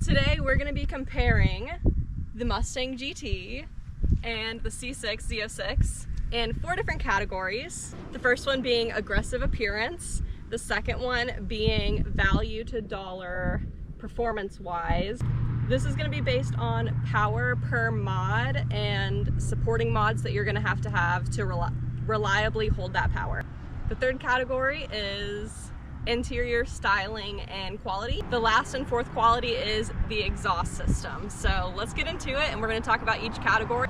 Today we're going to be comparing the Mustang GT and the C6 Z06 in 4 different categories. The first one being aggressive appearance, the second one being value to dollar performance-wise. This is going to be based on power per mod and supporting mods that you're going to have to reliably hold that power. The third category is interior styling and quality. The last and fourth quality is the exhaust system. So let's get into it and we're going to talk about each category.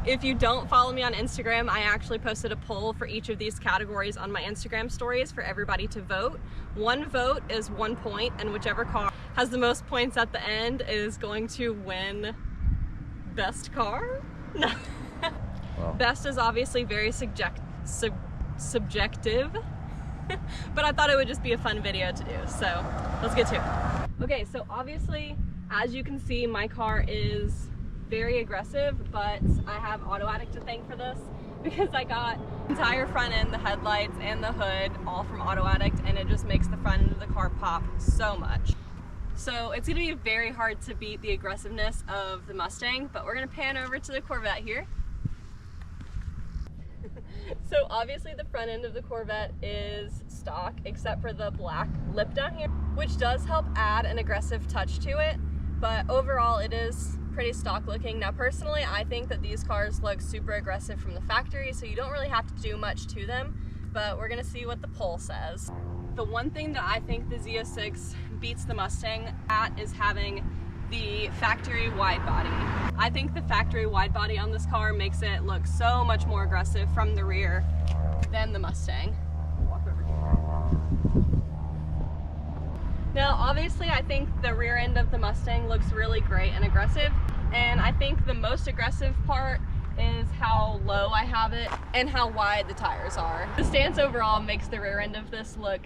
If you don't follow me on Instagram, I actually posted a poll for each of these categories on my Instagram stories for everybody to vote. One vote is 1 point, and whichever car has the most points at the end is going to win best car? No. Well. Best is obviously very subjective. But I thought it would just be a fun video to do, so let's get to it. Okay, so obviously, as you can see, my car is very aggressive, but I have AutoAddict to thank for this because I got the entire front end, the headlights, and the hood all from AutoAddict, and it just makes the front end of the car pop so much. So it's going to be very hard to beat the aggressiveness of the Mustang, but we're going to pan over to the Corvette here. So obviously the front end of the Corvette is stock except for the black lip down here, which does help add an aggressive touch to it, but overall it is pretty stock looking. Now personally, I think that these cars look super aggressive from the factory, so you don't really have to do much to them, but we're gonna see what the poll says. The one thing that I think the Z06 beats the Mustang at is having the factory wide body. I think the factory wide body on this car makes it look so much more aggressive from the rear than the Mustang. Walk over here. Now obviously I think the rear end of the Mustang looks really great and aggressive, and I think the most aggressive part is how low I have it and how wide the tires are. The stance overall makes the rear end of this look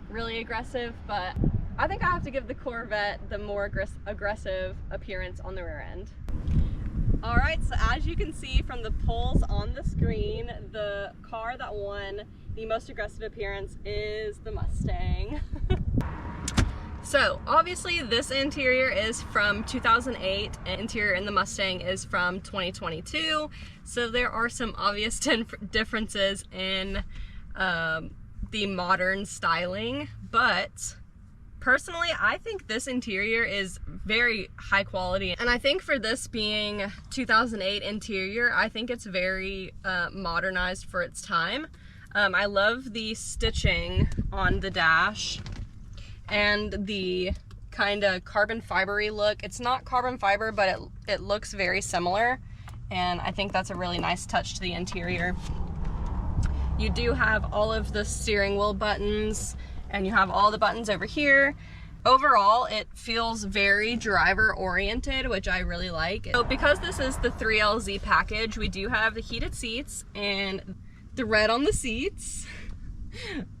really aggressive, but I think I have to give the Corvette the more aggressive appearance on the rear end. Alright, so as you can see from the polls on the screen, the car that won the most aggressive appearance is the Mustang. So obviously this interior is from 2008 and interior in the Mustang is from 2022. So there are some obvious differences in the modern styling, but personally, I think this interior is very high quality, and I think for this being 2008 interior, I think it's very modernized for its time. I love the stitching on the dash and the kind of carbon fiber-y look. It's not carbon fiber, but it looks very similar, and I think that's a really nice touch to the interior. You do have all of the steering wheel buttons, and you have all the buttons over here. Overall, it feels very driver oriented, which I really like. So because this is the 3LZ package, we do have the heated seats and the red on the seats,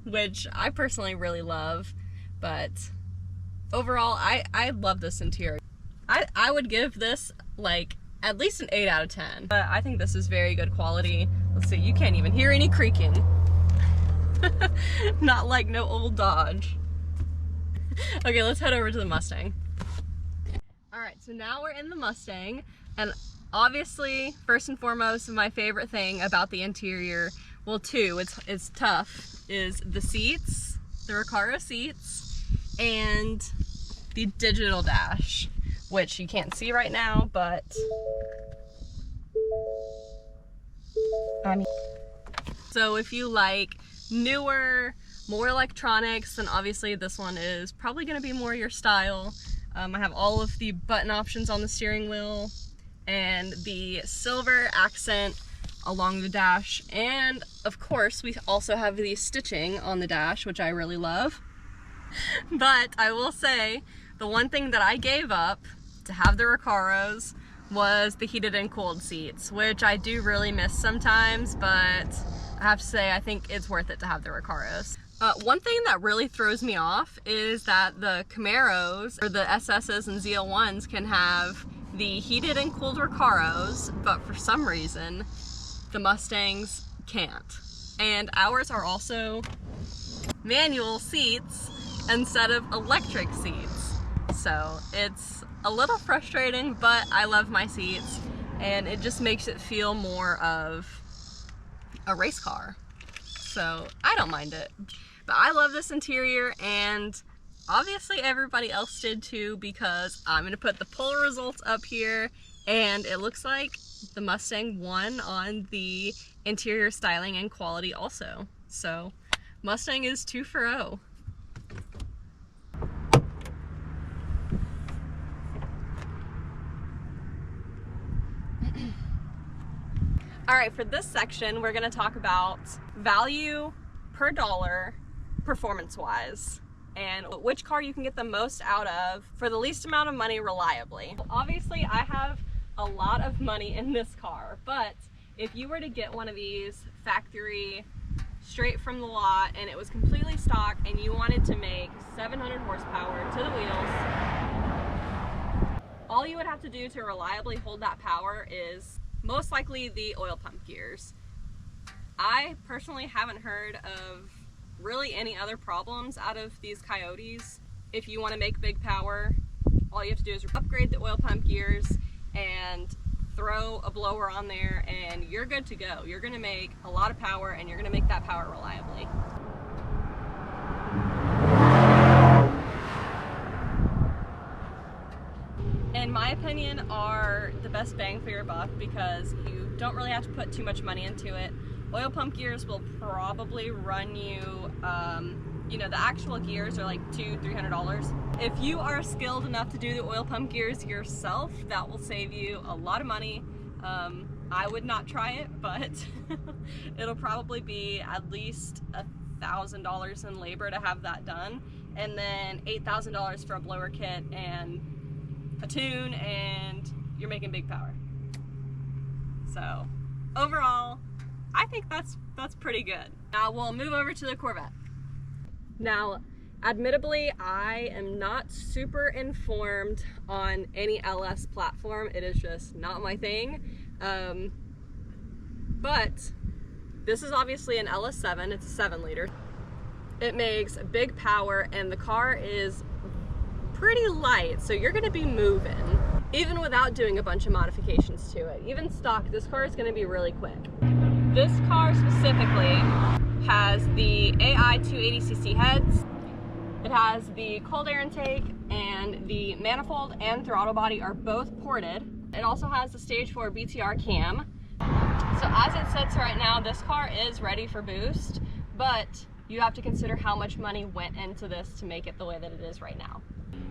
which I personally really love. But overall, I love this interior. I would give this like at least an 8 out of 10. But I think this is very good quality. Let's see, you can't even hear any creaking. Not like no old Dodge. Okay, let's head over to the Mustang. Alright, so now we're in the Mustang, and obviously, first and foremost, my favorite thing about the interior, well two, it's tough, is the seats, the Recaro seats, and the digital dash, which you can't see right now, but I mean, so if you like newer, more electronics, then obviously this one is probably going to be more your style. I have all of the button options on the steering wheel and the silver accent along the dash, and of course we also have the stitching on the dash, which I really love. But I will say the one thing that I gave up to have the Recaros was the heated and cooled seats, which I do really miss sometimes, but I have to say I think it's worth it to have the Recaros. One thing that really throws me off is that the Camaros, or the SSs and ZL1s, can have the heated and cooled Recaros, but for some reason the Mustangs can't. And ours are also manual seats instead of electric seats. So it's a little frustrating, but I love my seats and it just makes it feel more of a race car. So I don't mind it. But I love this interior, and obviously everybody else did too, because I'm gonna put the poll results up here, and it looks like the Mustang won on the interior styling and quality also. So Mustang is 2 for 0. All right, for this section, we're gonna talk about value per dollar, performance-wise, and which car you can get the most out of for the least amount of money reliably. Obviously, I have a lot of money in this car, but if you were to get one of these factory, straight from the lot, and it was completely stock, and you wanted to make 700 horsepower to the wheels, all you would have to do to reliably hold that power is most likely the oil pump gears. I personally haven't heard of really any other problems out of these Coyotes. If you want to make big power, all you have to do is upgrade the oil pump gears and throw a blower on there and you're good to go. You're going to make a lot of power, and you're going to make that power reliably. In my opinion, are the best bang for your buck because you don't really have to put too much money into it. Oil pump gears will probably run you, you know, the actual gears are like $200–300. If you are skilled enough to do the oil pump gears yourself, that will save you a lot of money. I would not try it, but it'll probably be at least $1,000 in labor to have that done, and then $8,000 for a blower kit and a tune, and you're making big power. So overall, I think that's pretty good. Now we'll move over to the Corvette. Now, admittedly, I am not super informed on any LS platform. It is just not my thing. But this is obviously an LS7. It's a 7-liter. It makes big power, and the car is pretty light, so you're gonna be moving even without doing a bunch of modifications to it. Even stock, this car is gonna be really quick. This car specifically has the AI 280cc heads. It has the cold air intake, and the manifold and throttle body are both ported. It also has the stage 4 BTR cam. So as it sits right now, this car is ready for boost, but you have to consider how much money went into this to make it the way that it is right now.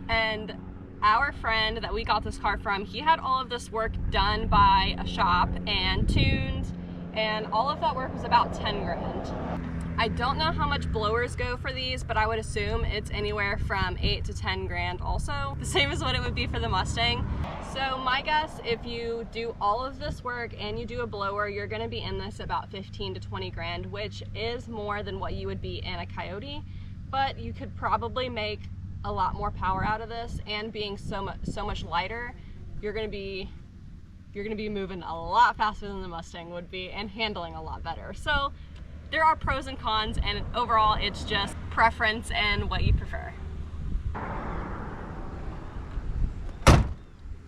And our friend that we got this car from, he had all of this work done by a shop and tuned, and all of that work was about 10 grand. I don't know how much blowers go for these, but I would assume it's anywhere from 8 to 10 grand also. The same as what it would be for the Mustang. So my guess, if you do all of this work and you do a blower, you're gonna be in this about 15 to 20 grand, which is more than what you would be in a Coyote, but you could probably make a lot more power out of this, and being so much lighter, you're gonna be moving a lot faster than the Mustang would be and handling a lot better. So there are pros and cons, and overall it's just preference and what you prefer.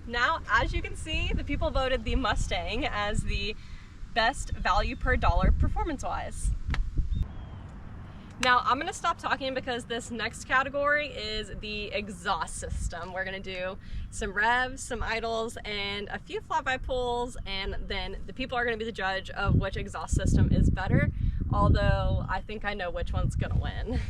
Now, as you can see, the people voted the Mustang as the best value per dollar performance-wise. Now, I'm gonna stop talking because this next category is the exhaust system. We're gonna do some revs, some idles, and a few fly-by pulls, and then the people are gonna be the judge of which exhaust system is better, although I think I know which one's gonna win.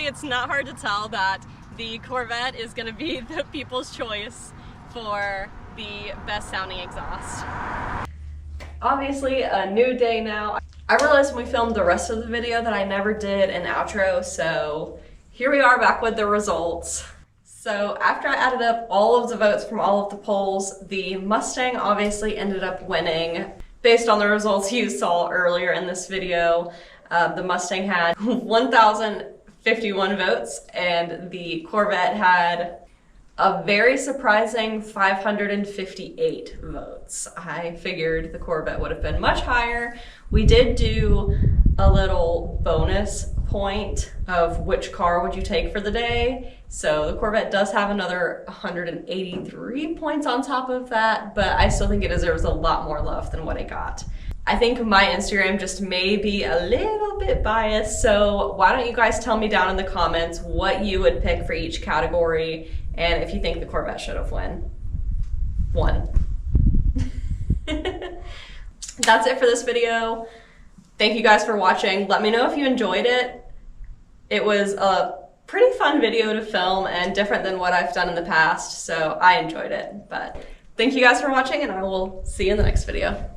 it's not hard to tell that the Corvette is going to be the people's choice for the best sounding exhaust. Obviously, a new day now. I realized when we filmed the rest of the video that I never did an outro, so here we are back with the results. So after I added up all of the votes from all of the polls, the Mustang obviously ended up winning. Based on the results you saw earlier in this video, the Mustang had 1,051 votes and the Corvette had a very surprising 558 votes. I figured the Corvette would have been much higher. We did do a little bonus point of which car would you take for the day. So the Corvette does have another 183 points on top of that, but I still think it deserves a lot more love than what it got. I think my Instagram just may be a little bit biased, so why don't you guys tell me down in the comments what you would pick for each category and if you think the Corvette should have won. That's it for this video. Thank you guys for watching. Let me know if you enjoyed it. It was a pretty fun video to film and different than what I've done in the past, so I enjoyed it. But thank you guys for watching, and I will see you in the next video.